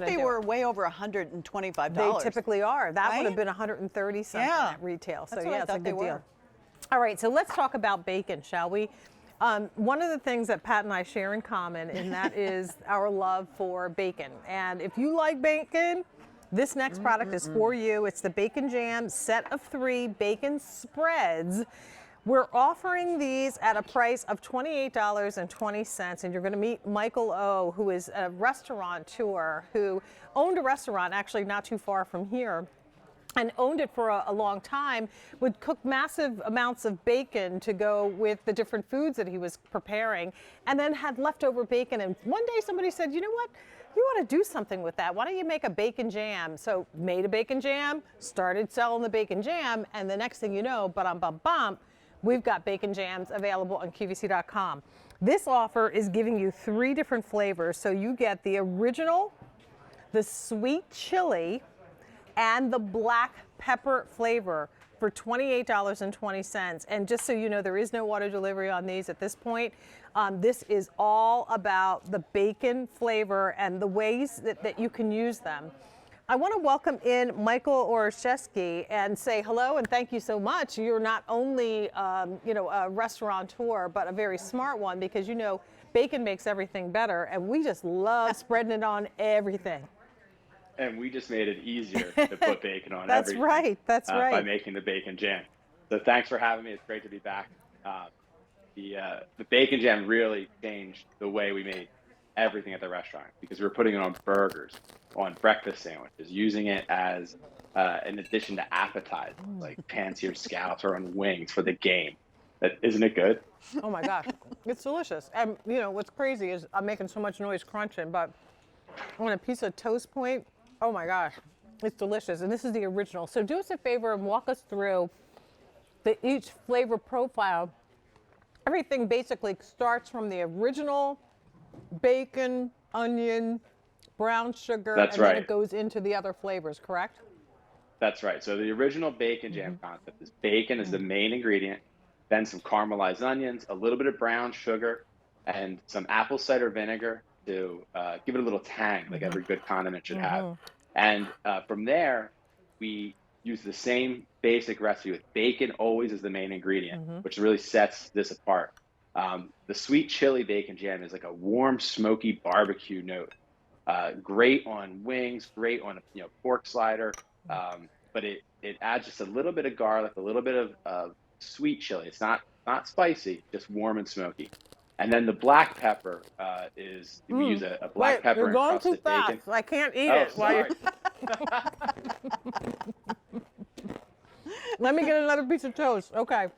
thought gonna they do were it. way over $125. They typically are. That would Right? have been 130 something Yeah. at retail. So That's what I yeah, it's a thought they good deal. were. All right, so let's talk about bacon, shall we? One of the things that Pat and I share in common, and that is our love for bacon. And if you like bacon, this next product is for you. It's the Bacon Jam set of 3 bacon spreads. We're offering these at a price of $28.20, and you're going to meet Michael O., who is a restaurateur who owned a restaurant actually not too far from here, and owned it for a long time, would cook massive amounts of bacon to go with the different foods that he was preparing, and then had leftover bacon. And one day somebody said, you know what? You ought to do something with that. Why don't you make a bacon jam? So made a bacon jam, started selling the bacon jam, and the next thing you know, bum, we've got bacon jams available on QVC.com. This offer is giving you 3 different flavors. So you get the original, the sweet chili, and the black pepper flavor for $28.20. And just so you know, there is no auto delivery on these at this point. This is all about the bacon flavor and the ways that you can use them. I want to welcome in Michael Orszewski and say hello and thank you so much. You're not only a restaurateur, but a very smart one, because you know bacon makes everything better, and we just love spreading it on everything. And we just made it easier to put bacon on That's everything. right. That's right. By making the bacon jam. So thanks for having me. It's great to be back. The bacon jam really changed the way we made everything at the restaurant, because we were putting it on burgers, on breakfast sandwiches, using it as an addition to appetizers like pan-seared scallops or on wings for the game. Isn't it good? Oh my gosh, it's delicious. And you know what's crazy is I'm making so much noise crunching, but on a piece of toast point, oh my gosh, it's delicious. And this is the original. So do us a favor and walk us through each flavor profile. Everything basically starts from the original bacon, onion, brown sugar, That's and then right. it goes into the other flavors, correct? That's right. So the original bacon jam concept is bacon is the main ingredient, then some caramelized onions, a little bit of brown sugar, and some apple cider vinegar to give it a little tang, like every good condiment should have. And from there, we use the same basic recipe with bacon always as the main ingredient, which really sets this apart. The sweet chili bacon jam is like a warm, smoky barbecue note. Great on wings, great on pork slider, but it adds just a little bit of garlic, a little bit of sweet chili. It's not spicy, just warm and smoky. And then the black pepper is we use a black pepper you're going too encrusted bacon. fast. I can't eat Oh, it. sorry. Let me get another piece of toast. Okay.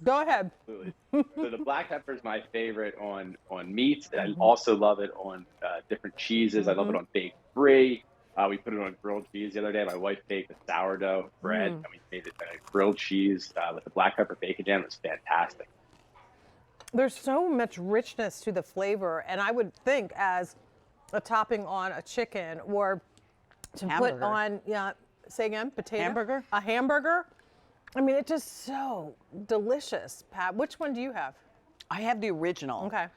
Go ahead. Absolutely. So the black pepper is my favorite on meats. I also love it on different cheeses. I love it on baked brie. We put it on grilled cheese the other day. My wife baked a sourdough bread, and we made it grilled cheese with the black pepper bacon jam. It was fantastic. There's so much richness to the flavor, and I would think as a topping on a chicken or to Hamburger. put on, say again, potato? Hamburger? A hamburger? I mean, it's just so delicious. Pat, which one do you have? I have the original. Okay.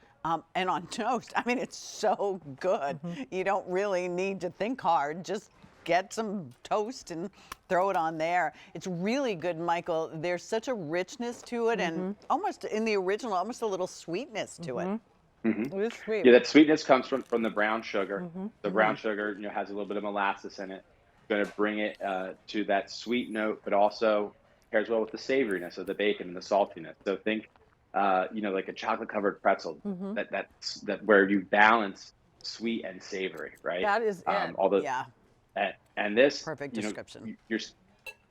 And on toast, I mean, it's so good. You don't really need to think hard. Just get some toast and throw it on there. It's really good, Michael. There's such a richness to it, and almost in the original, almost a little sweetness to it. It is sweet. Yeah, that sweetness comes from the brown sugar. The brown sugar, has a little bit of molasses in it. It's going to bring it to that sweet note, but also pairs well with the savoriness of the bacon and the saltiness. So think, like a chocolate-covered pretzel. That where you balance sweet and savory, right? That is it. Yeah. And this Perfect description. Your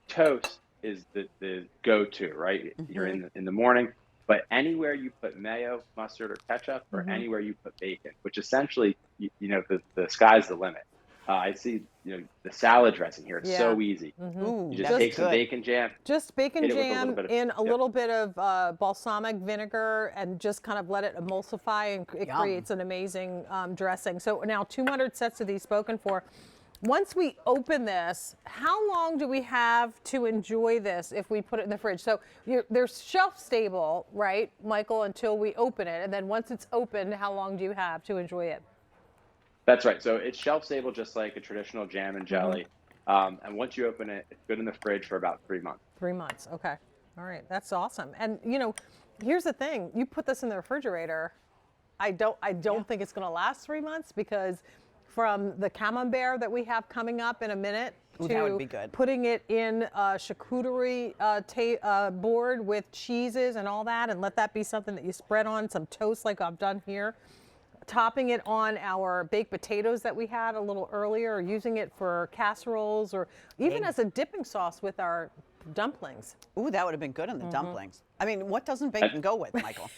toast is the go-to, right? You're in the morning, but anywhere you put mayo, mustard, or ketchup, or anywhere you put bacon, which essentially, the sky's the limit. I see, the salad dressing here. It's so easy. Ooh, You just that's take some good. bacon jam. Just bacon hit it with a little jam bit of- in a yep. little bit of balsamic vinegar and just kind of let it emulsify, and it Yum. creates an amazing dressing. So now 200 sets of these spoken for. Once we open this, how long do we have to enjoy this if we put it in the fridge? So they're shelf stable, right, Michael, until we open it. And then once it's open, how long do you have to enjoy it? That's right. So it's shelf stable, just like a traditional jam and jelly. And once you open it, it's good in the fridge for about 3 months. 3 months. Okay. All right. That's awesome. And you know, here's the thing: you put this in the refrigerator. I don't think it's going to last 3 months, because from the camembert that we have coming up in a minute Ooh, that would be good. putting it in a charcuterie board with cheeses and all that, and let that be something that you spread on some toast like I've done here. Topping it on our baked potatoes that we had a little earlier, or using it for casseroles, or even as a dipping sauce with our dumplings. Ooh, that would have been good in the dumplings. I mean, what doesn't bacon go with, Michael?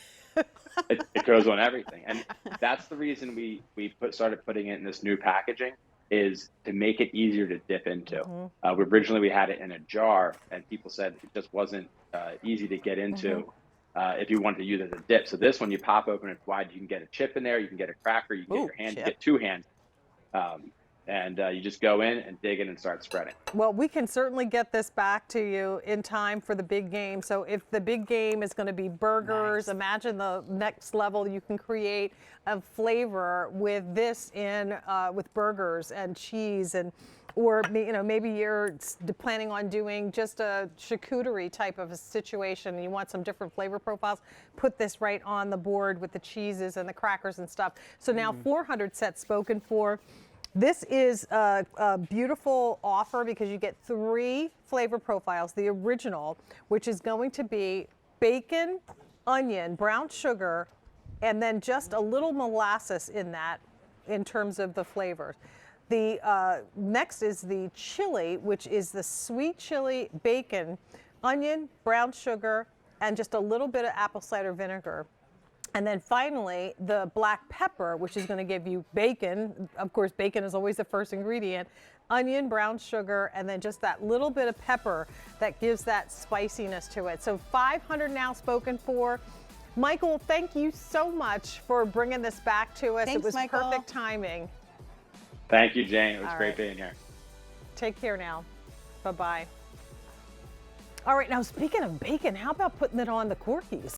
It goes on everything, and that's the reason we started putting it in this new packaging, is to make it easier to dip into. Originally we had it in a jar, and people said it just wasn't easy to get into if you wanted to use it as a dip. So this one, you pop open it wide, you can get a chip in there, you can get a cracker, you can get your hand, you get 2 hands, and you just go in and dig in and start spreading. Well, we can certainly get this back to you in time for the big game. So if the big game is going to be burgers, imagine the next level you can create of flavor with this in with burgers and cheese, and or you know, maybe you're planning on doing just a charcuterie type of a situation and you want some different flavor profiles, put this right on the board with the cheeses and the crackers and stuff. So now 400 sets spoken for. This is a beautiful offer because you get 3 flavor profiles. The original, which is going to be bacon, onion, brown sugar, and then just a little molasses in that in terms of the flavors. The next is the chili, which is the sweet chili, bacon, onion, brown sugar, and just a little bit of apple cider vinegar. And then finally, the black pepper, which is going to give you bacon. Of course, bacon is always the first ingredient. Onion, brown sugar, and then just that little bit of pepper that gives that spiciness to it. So 500 now spoken for. Michael, thank you so much for bringing this back to us. Thanks, it was Michael. Perfect timing. Thank you, Jane. It was All great right. being here. Take care now. Bye-bye. All right, now speaking of bacon, how about putting it on the Corkies?